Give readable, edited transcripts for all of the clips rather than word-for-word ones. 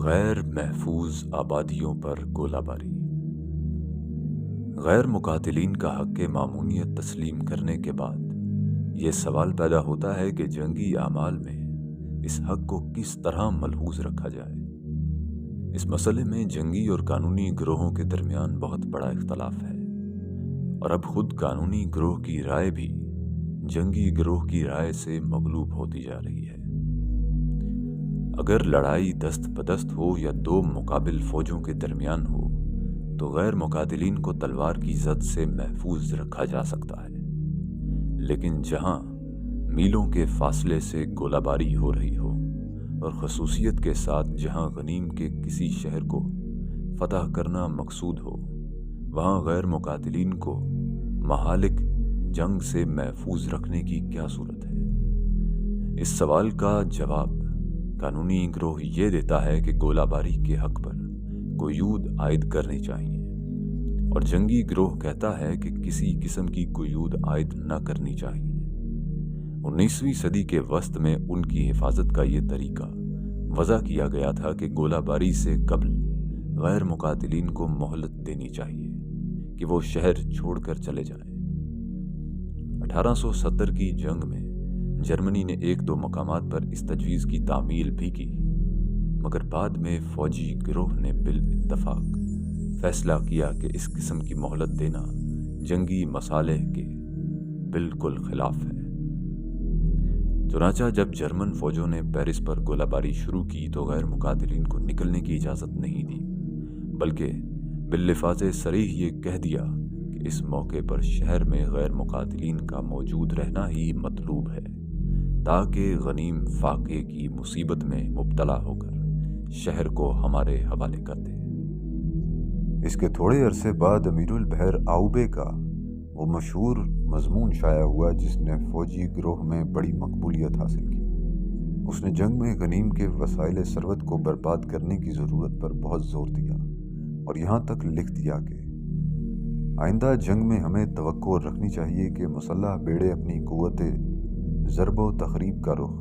غیر محفوظ آبادیوں پر گولہ باری۔ غیر مقاتلین کا حق مامونیت تسلیم کرنے کے بعد یہ سوال پیدا ہوتا ہے کہ جنگی اعمال میں اس حق کو کس طرح ملحوظ رکھا جائے۔ اس مسئلے میں جنگی اور قانونی گروہوں کے درمیان بہت بڑا اختلاف ہے، اور اب خود قانونی گروہ کی رائے بھی جنگی گروہ کی رائے سے مغلوب ہوتی جا رہی ہے۔ اگر لڑائی دست بدست ہو یا دو مقابل فوجوں کے درمیان ہو تو غیر مقاتلین کو تلوار کی زد سے محفوظ رکھا جا سکتا ہے، لیکن جہاں میلوں کے فاصلے سے گولہ باری ہو رہی ہو اور خصوصیت کے ساتھ جہاں غنیم کے کسی شہر کو فتح کرنا مقصود ہو، وہاں غیر مقاتلین کو مہالک جنگ سے محفوظ رکھنے کی کیا صورت ہے؟ اس سوال کا جواب قانونی گروہ یہ دیتا ہے کہ گولہ باری کے حق پر قیود عائد کرنی چاہیے، اور جنگی گروہ کہتا ہے کہ کسی قسم کی قیود عائد نہ کرنی چاہیے۔ 19ویں صدی کے وسط میں ان کی حفاظت کا یہ طریقہ وضع کیا گیا تھا کہ گولہ باری سے قبل غیر مقاتلین کو مہلت دینی چاہیے کہ وہ شہر چھوڑ کر چلے جائیں۔ 1870 کی جنگ میں جرمنی نے ایک دو مقامات پر اس تجویز کی تعمیل بھی کی، مگر بعد میں فوجی گروہ نے بالاتفاق فیصلہ کیا کہ اس قسم کی مہلت دینا جنگی مصالح کے بالکل خلاف ہے۔ چنانچہ جب جرمن فوجوں نے پیرس پر گولہ باری شروع کی تو غیر مقاتلین کو نکلنے کی اجازت نہیں دی، بلکہ باللفاظ صریح یہ کہہ دیا کہ اس موقع پر شہر میں غیر مقاتلین کا موجود رہنا ہی مطلوب ہے، تاکہ غنیم فاقے کی مصیبت میں مبتلا ہو کر شہر کو ہمارے حوالے کر دے۔ اس کے تھوڑے عرصے بعد امیر البحر آؤبے کا وہ مشہور مضمون شائع ہوا جس نے فوجی گروہ میں بڑی مقبولیت حاصل کی۔ اس نے جنگ میں غنیم کے وسائل ثروت کو برباد کرنے کی ضرورت پر بہت زور دیا، اور یہاں تک لکھ دیا کہ آئندہ جنگ میں ہمیں توقع رکھنی چاہیے کہ مسلح بیڑے اپنی قوت ضرب و تخریب کا رخ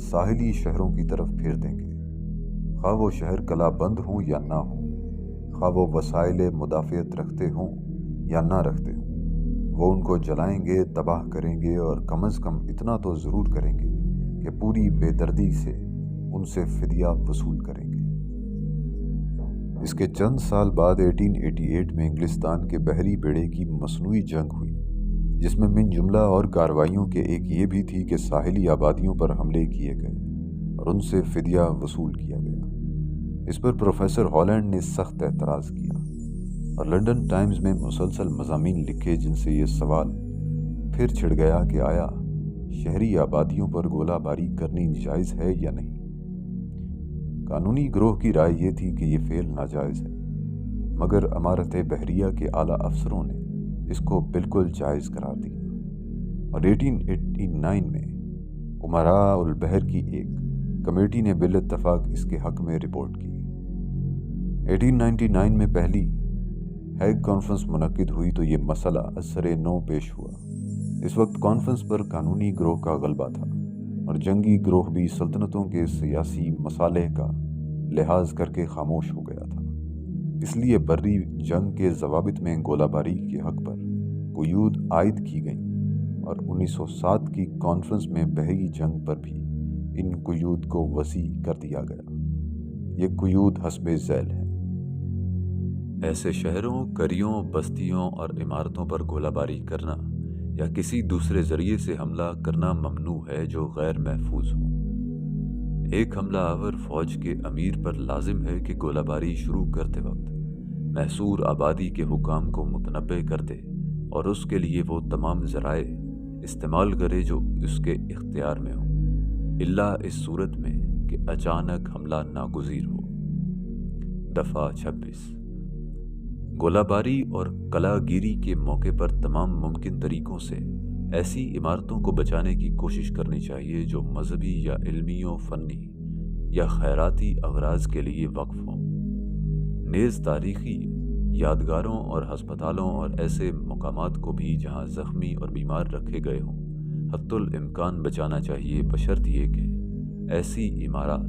ساحلی شہروں کی طرف پھیر دیں گے، خواہ وہ شہر کلا بند ہوں یا نہ ہوں، خواہ وہ وسائل مدافعت رکھتے ہوں یا نہ رکھتے ہوں، وہ ان کو جلائیں گے، تباہ کریں گے، اور کم از کم اتنا تو ضرور کریں گے کہ پوری بے دردی سے ان سے فدیہ وصول کریں گے۔ اس کے چند سال بعد 1888 میں انگلستان کے بحری بیڑے کی مصنوعی جنگ ہوئی، جس میں من جملہ اور کارروائیوں کے ایک یہ بھی تھی کہ ساحلی آبادیوں پر حملے کیے گئے اور ان سے فدیہ وصول کیا گیا۔ اس پر پروفیسر ہالینڈ نے سخت اعتراض کیا، اور لنڈن ٹائمز میں مسلسل مضامین لکھے جن سے یہ سوال پھر چھڑ گیا کہ آیا شہری آبادیوں پر گولہ باری کرنی جائز ہے یا نہیں۔ قانونی گروہ کی رائے یہ تھی کہ یہ فعل ناجائز ہے، مگر امارت بحریہ کے اعلیٰ افسروں نے اس کو بالکل جائز قرار دیا، اور 1889 میں امراء البحر کی ایک کمیٹی نے بالاتفاق اس کے حق میں رپورٹ کی۔ 1899 میں پہلی ہیگ کانفرنس منعقد ہوئی تو یہ مسئلہ اثر نو پیش ہوا۔ اس وقت کانفرنس پر قانونی گروہ کا غلبہ تھا، اور جنگی گروہ بھی سلطنتوں کے سیاسی مصالح کا لحاظ کر کے خاموش ہو گیا تھا۔ اس لیے بری جنگ کے ضوابط میں گولہ باری کے حق پر قیود عائد کی گئیں، اور 1907 کی کانفرنس میں بحری جنگ پر بھی ان قیود کو وسیع کر دیا گیا۔ یہ قیود حسب ذیل ہیں۔ ایسے شہروں، قریوں، بستیوں اور عمارتوں پر گولہ باری کرنا یا کسی دوسرے ذریعے سے حملہ کرنا ممنوع ہے جو غیر محفوظ ہوں۔ ایک حملہ آور فوج کے امیر پر لازم ہے کہ گولہ باری شروع کرتے وقت محصور آبادی کے حکام کو متنبہ کر دے، اور اس کے لیے وہ تمام ذرائع استعمال کرے جو اس کے اختیار میں ہوں، الا اس صورت میں کہ اچانک حملہ ناگزیر ہو۔ دفعہ 26۔ گولہ باری اور قلعہ گیری کے موقع پر تمام ممکن طریقوں سے ایسی عمارتوں کو بچانے کی کوشش کرنی چاہیے جو مذہبی یا علمی و فنی یا خیراتی اغراض کے لیے وقف ہوں۔ نیز تاریخی یادگاروں اور ہسپتالوں اور ایسے مقامات کو بھی جہاں زخمی اور بیمار رکھے گئے ہوں حتی الامکان بچانا چاہیے، بشرط یہ کہ ایسی عمارات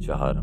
4,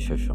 6,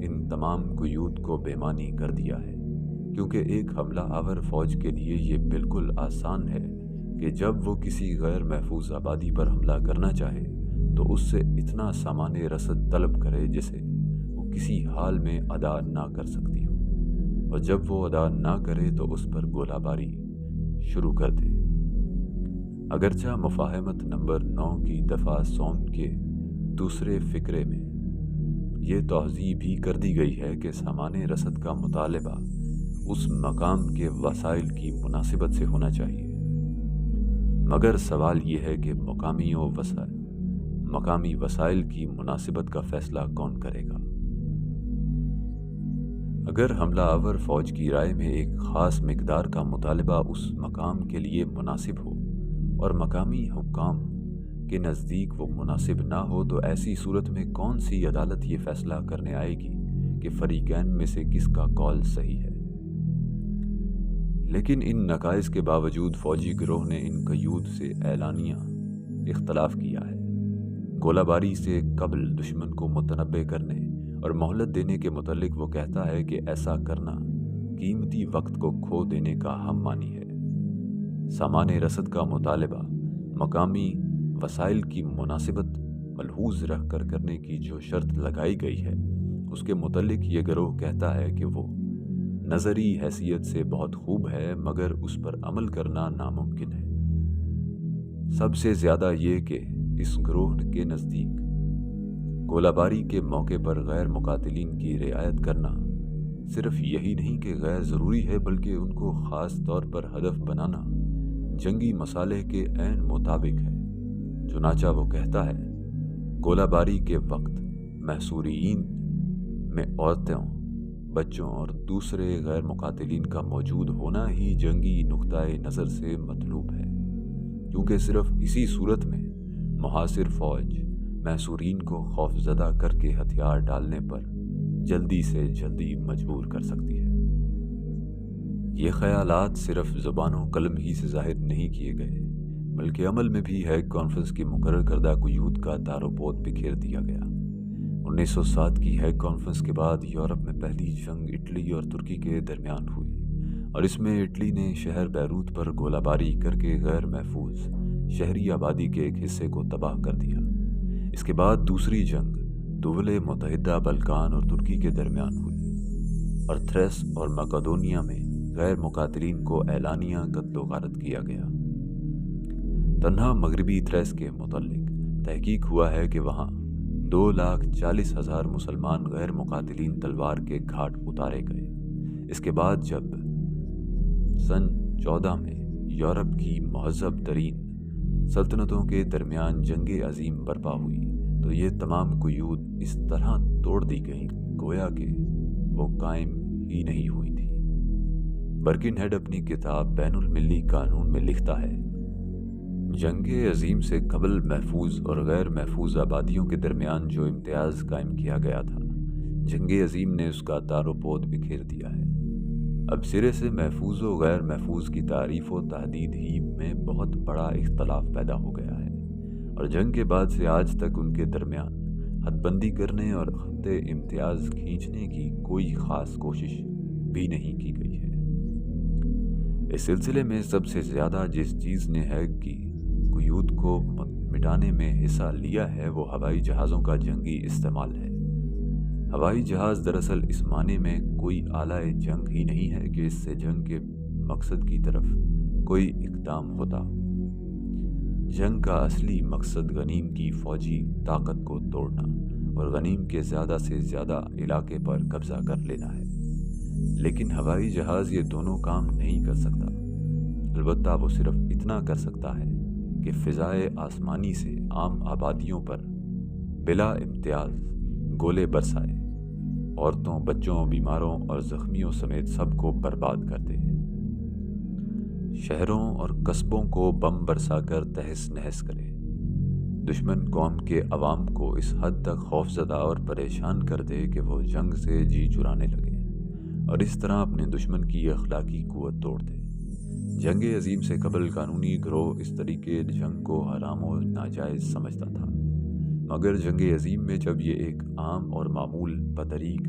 ان تمام قیود کو بےمعنی کر دیا ہے، کیونکہ ایک حملہ آور فوج کے لیے یہ بالکل آسان ہے کہ جب وہ کسی غیر محفوظ آبادی پر حملہ کرنا چاہے تو اس سے اتنا سامان رسد طلب کرے جسے وہ کسی حال میں ادا نہ کر سکتی ہو، اور جب وہ ادا نہ کرے تو اس پر گولہ باری شروع کر دے۔ اگرچہ مفاہمت نمبر 9 کی دفعہ سوم کے دوسرے فقرے میں یہ توضیح بھی کر دی گئی ہے کہ سامان رسد کا مطالبہ اس مقام کے وسائل کی مناسبت سے ہونا چاہیے، مگر سوال یہ ہے کہ مقامی وسائل کی مناسبت کا فیصلہ کون کرے گا؟ اگر حملہ آور فوج کی رائے میں ایک خاص مقدار کا مطالبہ اس مقام کے لیے مناسب ہو اور مقامی حکام کے نزدیک وہ مناسب نہ ہو، تو ایسی صورت میں کون سی عدالت یہ فیصلہ کرنے آئے گی کہ فریقین میں سے کس کا قول صحیح ہے؟ لیکن ان نقائص کے باوجود فوجی گروہ نے ان قیود سے اعلانیہ اختلاف کیا ہے۔ گولہ باری سے قبل دشمن کو متنبع کرنے اور مہلت دینے کے متعلق وہ کہتا ہے کہ ایسا کرنا قیمتی وقت کو کھو دینے کا ہم مانی ہے۔ سامان رسد کا مطالبہ مقامی وسائل کی مناسبت ملحوظ رکھ کر کرنے کی جو شرط لگائی گئی ہے، اس کے متعلق یہ گروہ کہتا ہے کہ وہ نظری حیثیت سے بہت خوب ہے، مگر اس پر عمل کرنا ناممکن ہے۔ سب سے زیادہ یہ کہ اس گروہ کے نزدیک گولہ باری کے موقع پر غیر مقاتلین کی رعایت کرنا صرف یہی نہیں کہ غیر ضروری ہے، بلکہ ان کو خاص طور پر ہدف بنانا جنگی مصالح کے عین مطابق ہے۔ چنانچہ وہ کہتا ہے، گولہ باری کے وقت محصورین میں عورتوں، بچوں اور دوسرے غیر مقاتلین کا موجود ہونا ہی جنگی نقطۂ نظر سے مطلوب ہے، کیونکہ صرف اسی صورت میں محاصر فوج محصورین کو خوف زدہ کر کے ہتھیار ڈالنے پر جلدی سے جلدی مجبور کر سکتی ہے۔ یہ خیالات صرف زبان و قلم ہی سے ظاہر نہیں کیے گئے، بلکہ عمل میں بھی ہیگ کانفرنس کی مقرر کردہ قیود کا تار و پود بکھیر دیا گیا۔ 1907 کی ہیگ کانفرنس کے بعد یورپ میں پہلی جنگ اٹلی اور ترکی کے درمیان ہوئی، اور اس میں اٹلی نے شہر بیروت پر گولہ باری کر کے غیر محفوظ شہری آبادی کے ایک حصے کو تباہ کر دیا۔ اس کے بعد دوسری جنگ دول متحدہ بلکان اور ترکی کے درمیان ہوئی، اور تھریس اور مقدونیہ میں غیر مقاتلین کو اعلانیہ قتل و غارت کیا گیا۔ تنہا مغربی تھریس کے متعلق تحقیق ہوا ہے کہ وہاں 2,40,000 مسلمان غیر مقاتلین تلوار کے گھاٹ اتارے گئے۔ اس کے بعد جب سن 14 میں یورپ کی مہذب ترین سلطنتوں کے درمیان جنگ عظیم برپا ہوئی تو یہ تمام قیود اس طرح توڑ دی گئیں گویا کہ وہ قائم ہی نہیں ہوئی تھی۔ برکن ہیڈ اپنی کتاب بین المللی قانون میں لکھتا ہے، جنگ عظیم سے قبل محفوظ اور غیر محفوظ آبادیوں کے درمیان جو امتیاز قائم کیا گیا تھا، جنگ عظیم نے اس کا تار و پود بکھیر دیا ہے۔ اب سرے سے محفوظ و غیر محفوظ کی تعریف و تحدید ہی میں بہت بڑا اختلاف پیدا ہو گیا ہے، اور جنگ کے بعد سے آج تک ان کے درمیان حد بندی کرنے اور خط امتیاز کھینچنے کی کوئی خاص کوشش بھی نہیں کی گئی ہے۔ اس سلسلے میں سب سے زیادہ جس چیز نے ہیگ کی قیود کو مٹانے میں حصہ لیا ہے وہ ہوائی جہازوں کا جنگی استعمال ہے۔ ہوائی جہاز دراصل اس معنی میں کوئی آلہ جنگ ہی نہیں ہے کہ اس سے جنگ کے مقصد کی طرف کوئی اقدام ہوتا۔ جنگ کا اصلی مقصد غنیم کی فوجی طاقت کو توڑنا اور غنیم کے زیادہ سے زیادہ علاقے پر قبضہ کر لینا ہے، لیکن ہوائی جہاز یہ دونوں کام نہیں کر سکتا۔ البتہ وہ صرف اتنا کر سکتا ہے کہ فضائے آسمانی سے عام آبادیوں پر بلا امتیاز گولے برسائے، عورتوں، بچوں، بیماروں اور زخمیوں سمیت سب کو برباد کر دے، شہروں اور قصبوں کو بم برسا کر تہس نہس کرے، دشمن قوم کے عوام کو اس حد تک خوف زدہ اور پریشان کر دے کہ وہ جنگ سے جی چرانے لگے اور اس طرح اپنے دشمن کی اخلاقی قوت توڑ دے۔ جنگ عظیم سے قبل قانونی گروہ اس طریقے جنگ کو حرام و ناجائز سمجھتا تھا، مگر جنگ عظیم میں جب یہ ایک عام اور معمول بطریق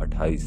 28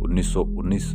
1919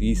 30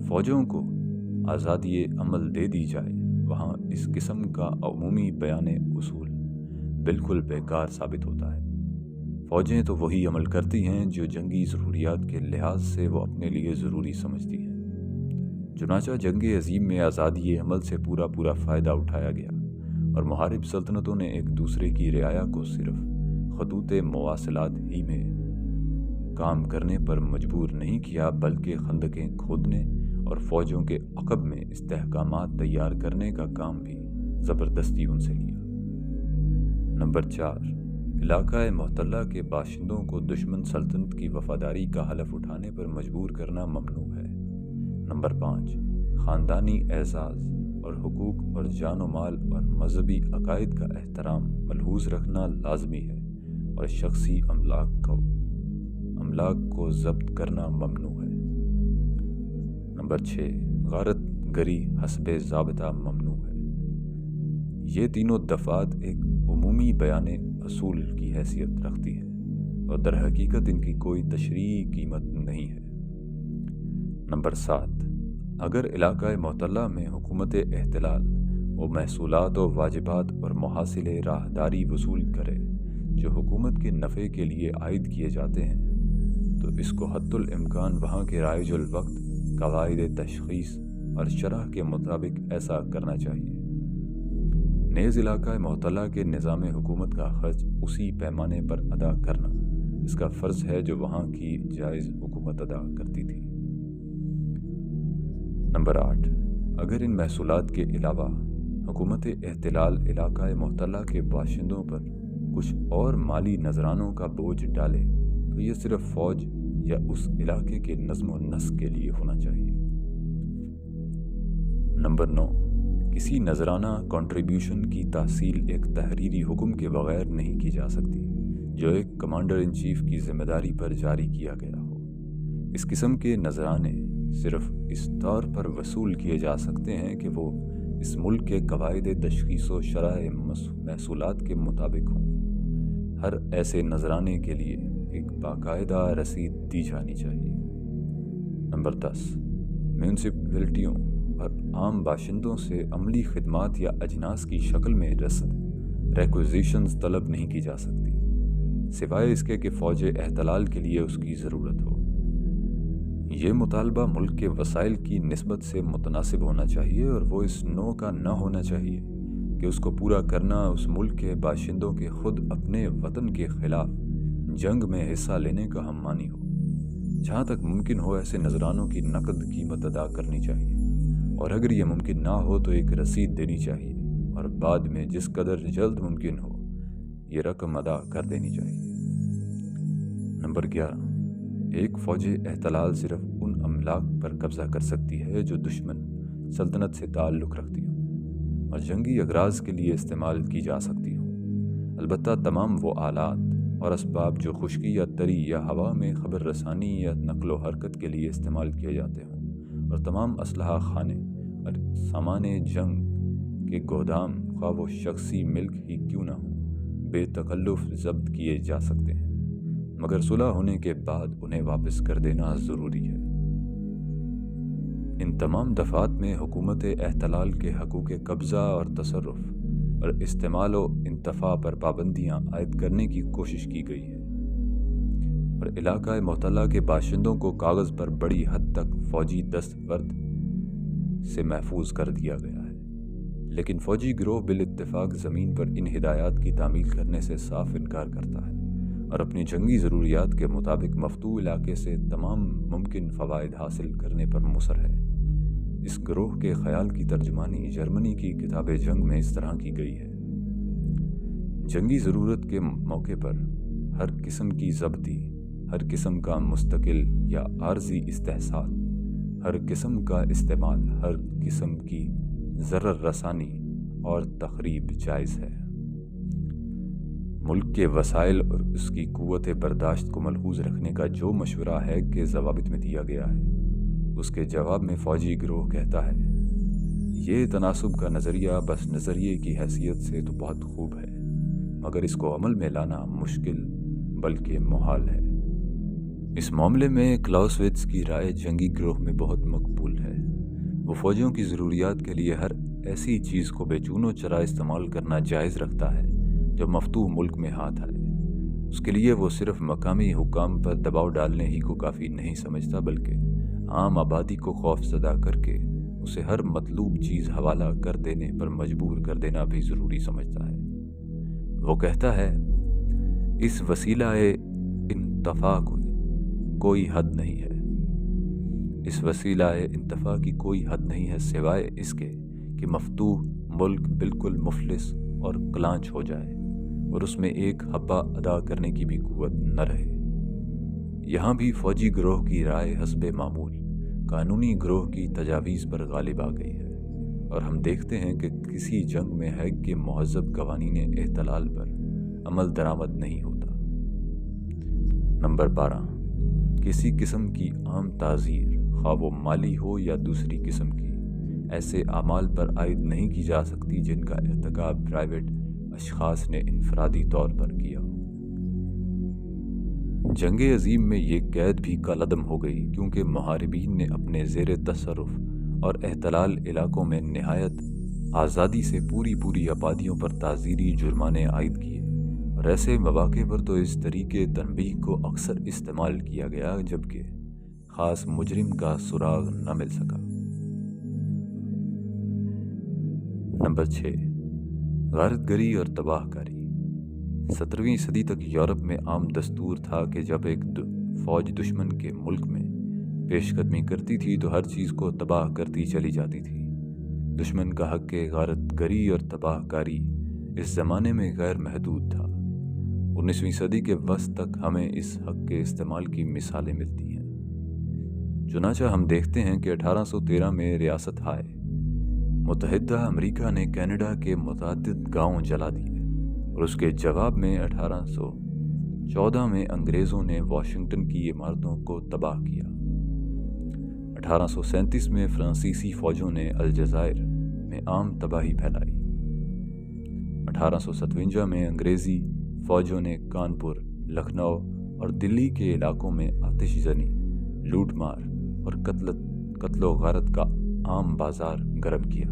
فوجوں کو آزادی عمل دے دی جائے وہاں اس قسم کا عمومی بیان اصول بالکل بیکار ثابت ہوتا ہے۔ فوجیں تو وہی عمل کرتی ہیں جو جنگی ضروریات کے لحاظ سے وہ اپنے لیے ضروری سمجھتی ہیں۔ چنانچہ جنگ عظیم میں آزادی عمل سے پورا فائدہ اٹھایا گیا اور محارب سلطنتوں نے ایک دوسرے کی رعایا کو صرف خطوط مواصلات ہی میں کام کرنے پر مجبور نہیں کیا بلکہ خندقیں کھودنے اور فوجوں کے عقب میں استحکامات تیار کرنے کا کام بھی زبردستی ان سے لیا۔ نمبر 4، علاقہ محتلہ کے باشندوں کو دشمن سلطنت کی وفاداری کا حلف اٹھانے پر مجبور کرنا ممنوع ہے۔ نمبر 5، خاندانی اعزاز اور حقوق اور جان و مال اور مذہبی عقائد کا احترام ملحوظ رکھنا لازمی ہے اور شخصی املاک کو ضبط کرنا ممنوع ہے۔ نمبر 6، غارت گری حسب ضابطہ ممنوع ہے۔ یہ تینوں دفعات ایک عمومی بیان اصول کی حیثیت رکھتی ہیں اور در حقیقت ان کی کوئی تشریعی قیمت نہیں ہے۔ نمبر 7، اگر علاقہ محتلہ میں حکومت احتلال وہ محصولات و واجبات اور محاصل راہداری وصول کرے جو حکومت کے نفع کے لیے عائد کیے جاتے ہیں تو اس کو حتی الامکان وہاں کے رائج الوقت قواعد تشخیص اور شرح کے مطابق ایسا کرنا چاہیے۔ نیز علاقہ محتلہ کے نظام حکومت کا خرچ اسی پیمانے پر ادا کرنا اس کا فرض ہے جو وہاں کی جائز حکومت ادا کرتی تھی۔ نمبر 8، اگر ان محصولات کے علاوہ حکومت احتلال علاقہ محتلہ کے باشندوں پر کچھ اور مالی نذرانوں کا بوجھ ڈالے تو یہ صرف فوج یا اس علاقے کے نظم و نسق کے لیے ہونا چاہیے۔ نمبر 9، کسی نذرانہ کنٹریبیوشن کی تحصیل ایک تحریری حکم کے بغیر نہیں کی جا سکتی جو ایک کمانڈر ان چیف کی ذمہ داری پر جاری کیا گیا ہو۔ اس قسم کے نذرانے صرف اس طور پر وصول کیے جا سکتے ہیں کہ وہ اس ملک کے قواعد تشخیص و شرح محصولات کے مطابق ہوں۔ ہر ایسے نذرانے کے لیے ایک باقاعدہ رسید دی جانی چاہیے۔ نمبر 10، میونسپلٹیوں اور عام باشندوں سے عملی خدمات یا اجناس کی شکل میں رسد ریکوزیشنز طلب نہیں کی جا سکتی سوائے اس کے کہ فوج احتلال کے لیے اس کی ضرورت ہو۔ یہ مطالبہ ملک کے وسائل کی نسبت سے متناسب ہونا چاہیے اور وہ اس نوع کا نہ ہونا چاہیے کہ اس کو پورا کرنا اس ملک کے باشندوں کے خود اپنے وطن کے خلاف جنگ میں حصہ لینے کا ہم مانی ہو۔ جہاں تک ممکن ہو ایسے نذرانوں کی نقد قیمت ادا کرنی چاہیے اور اگر یہ ممکن نہ ہو تو ایک رسید دینی چاہیے اور بعد میں جس قدر جلد ممکن ہو یہ رقم ادا کر دینی چاہیے۔ نمبر 11، ایک فوج احتلال صرف ان املاک پر قبضہ کر سکتی ہے جو دشمن سلطنت سے تعلق رکھتی ہوں اور جنگی اغراض کے لیے استعمال کی جا سکتی ہوں، البتہ تمام وہ آلات اور اسباب جو خشکی یا تری یا ہوا میں خبر رسانی یا نقل و حرکت کے لیے استعمال کیے جاتے ہوں اور تمام اسلحہ خانے اور سامان جنگ کے گودام خواہ وہ شخصی ملک ہی کیوں نہ ہوں بے تکلف ضبط کیے جا سکتے ہیں، مگر صلح ہونے کے بعد انہیں واپس کر دینا ضروری ہے۔ ان تمام دفعات میں حکومت احتلال کے حقوق قبضہ اور تصرف اور استعمال و انتفاع پر پابندیاں عائد کرنے کی کوشش کی گئی ہے اور علاقہ محتلہ کے باشندوں کو کاغذ پر بڑی حد تک فوجی دستبرد سے محفوظ کر دیا گیا ہے، لیکن فوجی گروہ بالاتفاق زمین پر ان ہدایات کی تعمیل کرنے سے صاف انکار کرتا ہے اور اپنی جنگی ضروریات کے مطابق مفتوح علاقے سے تمام ممکن فوائد حاصل کرنے پر مصر ہے۔ اس گروہ کے خیال کی ترجمانی جرمنی کی کتاب جنگ میں اس طرح کی گئی ہے: جنگی ضرورت کے موقع پر ہر قسم کی ضبطی، ہر قسم کا مستقل یا عارضی استحصال، ہر قسم کا استعمال، ہر قسم کی ضرر رسانی اور تخریب جائز ہے۔ ملک کے وسائل اور اس کی قوت برداشت کو ملحوظ رکھنے کا جو مشورہ ہے کہ ضوابط میں دیا گیا ہے اس کے جواب میں فوجی گروہ کہتا ہے یہ تناسب کا نظریہ بس نظریے کی حیثیت سے تو بہت خوب ہے مگر اس کو عمل میں لانا مشکل بلکہ محال ہے۔ اس معاملے میں کلاؤسویٹز کی رائے جنگی گروہ میں بہت مقبول ہے۔ وہ فوجیوں کی ضروریات کے لیے ہر ایسی چیز کو بے چون و چرا استعمال کرنا جائز رکھتا ہے جو مفتوح ملک میں ہاتھ آئے۔ اس کے لیے وہ صرف مقامی حکام پر دباؤ ڈالنے ہی کو کافی نہیں سمجھتا، بلکہ عام آبادی کو خوف زدہ کر کے اسے ہر مطلوب چیز حوالہ کر دینے پر مجبور کر دینا بھی ضروری سمجھتا ہے۔ وہ کہتا ہے، اس وسیلہ انتفاع کوئی حد نہیں ہے، اس وسیلہ انتفاع کی کوئی حد نہیں ہے سوائے اس کے کہ مفتوح ملک بالکل مفلس اور کلانچ ہو جائے اور اس میں ایک حبہ ادا کرنے کی بھی قوت نہ رہے۔ یہاں بھی فوجی گروہ کی رائے حسب معمول قانونی گروہ کی تجاویز پر غالب آ گئی ہے، اور ہم دیکھتے ہیں کہ کسی جنگ میں ہیگ کے مہذب قوانین احتلال پر عمل درآمد نہیں ہوتا۔ نمبر 12، کسی قسم کی عام تعزیر، خواہ وہ مالی ہو یا دوسری قسم کی، ایسے اعمال پر عائد نہیں کی جا سکتی جن کا ارتکاب پرائیویٹ اشخاص نے انفرادی طور پر کیا ہو۔ جنگ عظیم میں یہ قید بھی کالعدم ہو گئی، کیونکہ محاربین نے اپنے زیر تصرف اور احتلال علاقوں میں نہایت آزادی سے پوری آبادیوں پر تعزیری جرمانے عائد کیے، اور ایسے مواقع پر تو اس طریقے تنبیہ کو اکثر استعمال کیا گیا جبکہ خاص مجرم کا سراغ نہ مل سکا۔ نمبر 6، غارت گری اور تباہ کاری۔ 17ویں صدی تک یورپ میں عام دستور تھا کہ جب ایک فوج دشمن کے ملک میں پیش قدمی کرتی تھی تو ہر چیز کو تباہ کرتی چلی جاتی تھی۔ دشمن کا حق غارت گری اور تباہ کاری اس زمانے میں غیر محدود تھا۔ 19ویں صدی کے وسط تک ہمیں اس حق کے استعمال کی مثالیں ملتی ہیں۔ چنانچہ ہم دیکھتے ہیں کہ 1813 میں ریاست ہائے متحدہ امریکہ نے کینیڈا کے متعدد گاؤں جلا دیے، اور اس کے جواب میں 1814 میں انگریزوں نے واشنگٹن کی عمارتوں کو تباہ کیا۔ 1837 میں فرانسیسی فوجوں نے الجزائر میں عام تباہی پھیلائی۔ 1857 میں انگریزی فوجوں نے کانپور، لکھنؤ اور دلی کے علاقوں میں آتش زنی، لوٹ مار اور قتل و غارت کا عام بازار گرم کیا۔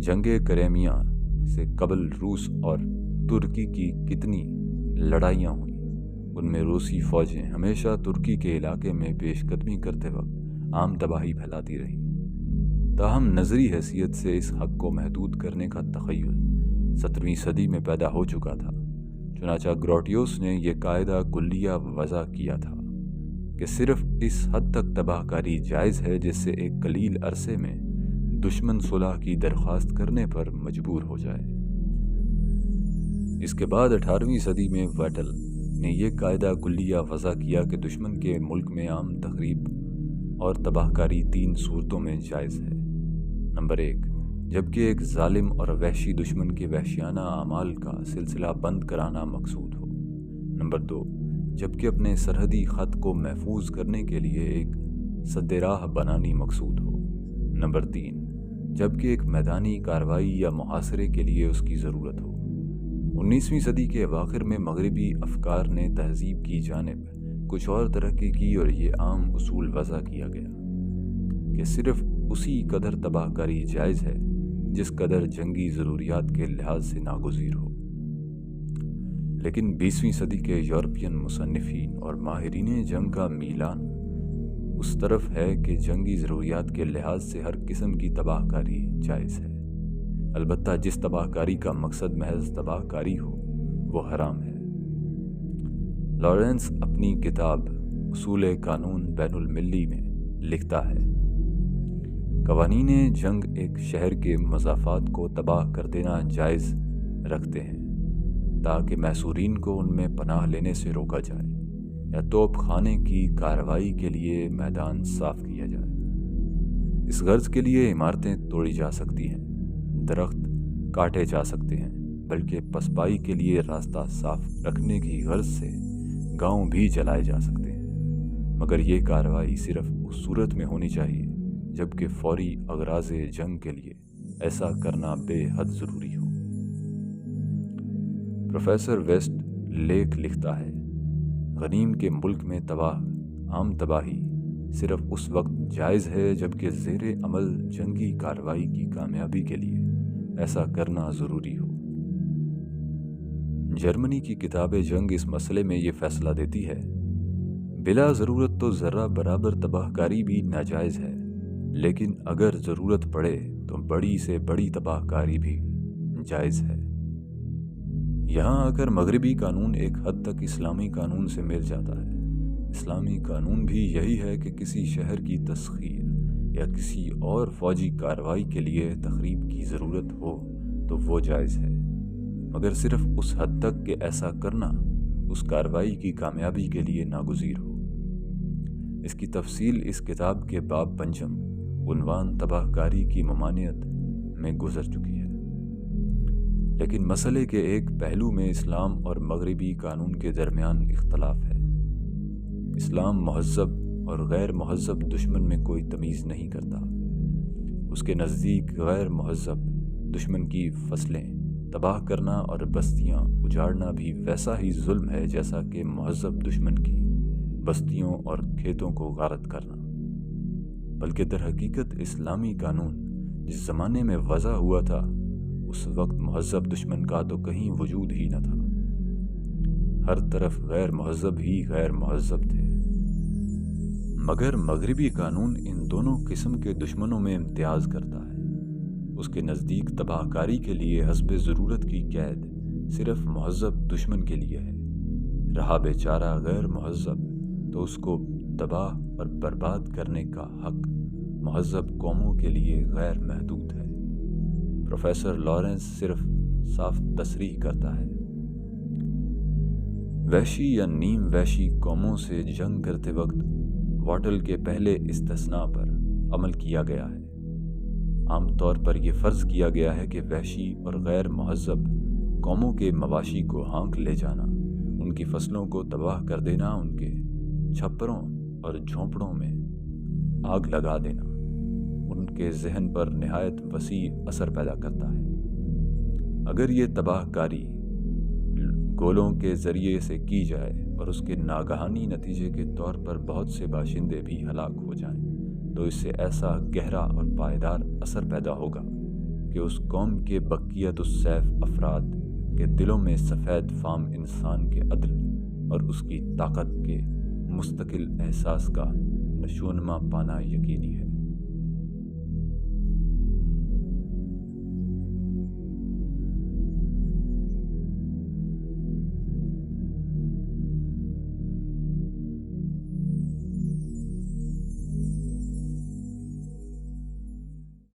جنگ کریمیا سے قبل روس اور ترکی کی کتنی لڑائیاں ہوئیں، ان میں روسی فوجیں ہمیشہ ترکی کے علاقے میں پیش قدمی کرتے وقت عام تباہی پھیلاتی رہیں۔ تاہم نظری حیثیت سے اس حق کو محدود کرنے کا تخیل 17ویں صدی میں پیدا ہو چکا تھا۔ چنانچہ گروٹیوس نے یہ قاعدہ کلیہ وضع کیا تھا کہ صرف اس حد تک تباہ کاری جائز ہے جس سے ایک قلیل عرصے میں دشمن صلح کی درخواست کرنے پر مجبور ہو جائے۔ اس کے بعد 18ویں صدی میں ویٹل نے یہ قاعدہ کلیہ وضع کیا کہ دشمن کے ملک میں عام تخریب اور تباہ کاری 3 صورتوں میں جائز ہے۔ نمبر 1، جبکہ ایک ظالم اور وحشی دشمن کے وحشیانہ اعمال کا سلسلہ بند کرانا مقصود ہو۔ نمبر 2، جبکہ اپنے سرحدی خط کو محفوظ کرنے کے لیے ایک سد راہ بنانی مقصود ہو۔ نمبر 3، جبکہ ایک میدانی کارروائی یا محاصرے کے لیے اس کی ضرورت ہو۔ 19ویں صدی کے اواخر میں مغربی افکار نے تہذیب کی جانب کچھ اور ترقی کی، اور یہ عام اصول وضع کیا گیا کہ صرف اسی قدر تباہ کاری جائز ہے جس قدر جنگی ضروریات کے لحاظ سے ناگزیر ہو۔ لیکن 20ویں صدی کے یورپین مصنفین اور ماہرین جنگ کا میلان اس طرف ہے کہ جنگی ضروریات کے لحاظ سے ہر قسم کی تباہ کاری جائز ہے، البتہ جس تباہ کاری کا مقصد محض تباہ کاری ہو وہ حرام ہے۔ لارنس اپنی کتاب اصول قانون بین المللی میں لکھتا ہے، قوانین جنگ ایک شہر کے مضافات کو تباہ کر دینا جائز رکھتے ہیں تاکہ محصورین کو ان میں پناہ لینے سے روکا جائے یا توپ خانے کی کارروائی کے لیے میدان صاف کیا جائے۔ اس غرض کے لیے عمارتیں توڑی جا سکتی ہیں، درخت کاٹے جا سکتے ہیں، بلکہ پسپائی کے لیے راستہ صاف رکھنے کی غرض سے گاؤں بھی جلائے جا سکتے ہیں، مگر یہ کارروائی صرف اس صورت میں ہونی چاہیے جبکہ فوری اغراض جنگ کے لیے ایسا کرنا بے حد ضروری ہو۔ پروفیسر ویسٹ لیک لکھتا ہے، غنیم کے ملک میں عام تباہی صرف اس وقت جائز ہے جبکہ زیر عمل جنگی کارروائی کی کامیابی کے لیے ایسا کرنا ضروری ہو۔ جرمنی کی کتاب جنگ اس مسئلے میں یہ فیصلہ دیتی ہے، بلا ضرورت تو ذرہ برابر تباہ کاری بھی ناجائز ہے، لیکن اگر ضرورت پڑے تو بڑی سے بڑی تباہ کاری بھی جائز ہے۔ یہاں آ کر مغربی قانون ایک حد تک اسلامی قانون سے مل جاتا ہے۔ اسلامی قانون بھی یہی ہے کہ کسی شہر کی تسخیر یا کسی اور فوجی کارروائی کے لیے تخریب کی ضرورت ہو تو وہ جائز ہے، مگر صرف اس حد تک کہ ایسا کرنا اس کارروائی کی کامیابی کے لیے ناگزیر ہو۔ اس کی تفصیل اس کتاب کے باب پنجم عنوان تباہ کاری کی ممانعت میں گزر چکی ہے، لیکن مسئلے کے ایک پہلو میں اسلام اور مغربی قانون کے درمیان اختلاف ہے۔ اسلام مہذب اور غیر مہذب دشمن میں کوئی تمیز نہیں کرتا۔ اس کے نزدیک غیر مہذب دشمن کی فصلیں تباہ کرنا اور بستیاں اجاڑنا بھی ویسا ہی ظلم ہے جیسا کہ مہذب دشمن کی بستیوں اور کھیتوں کو غارت کرنا، بلکہ در حقیقت اسلامی قانون جس زمانے میں وضع ہوا تھا اس وقت مہذب دشمن کا تو کہیں وجود ہی نہ تھا، ہر طرف غیر مہذب ہی غیر مہذب تھے۔ مگر مغربی قانون ان دونوں قسم کے دشمنوں میں امتیاز کرتا ہے۔ اس کے نزدیک تباہ کاری کے لیے حسب ضرورت کی قید صرف مہذب دشمن کے لیے ہے، رہا بیچارہ غیر مہذب تو اس کو تباہ اور برباد کرنے کا حق مہذب قوموں کے لیے غیر محدود ہے۔ پروفیسر لارنس صرف صاف تصریح کرتا ہے، وحشی یا نیم وحشی قوموں سے جنگ کرتے وقت واٹل کے پہلے استثناء پر عمل کیا گیا ہے۔ عام طور پر یہ فرض کیا گیا ہے کہ وحشی اور غیر مہذب قوموں کے مواشی کو ہانک لے جانا، ان کی فصلوں کو تباہ کر دینا، ان کے چھپروں اور جھونپڑوں میں آگ لگا دینا ان کے ذہن پر نہایت وسیع اثر پیدا کرتا ہے۔ اگر یہ تباہ کاری گولوں کے ذریعے سے کی جائے اور اس کے ناگہانی نتیجے کے طور پر بہت سے باشندے بھی ہلاک ہو جائیں تو اس سے ایسا گہرا اور پائیدار اثر پیدا ہوگا کہ اس قوم کے بقیت السیف افراد کے دلوں میں سفید فام انسان کے عدل اور اس کی طاقت کے مستقل احساس کا نشوونما پانا یقینی ہے۔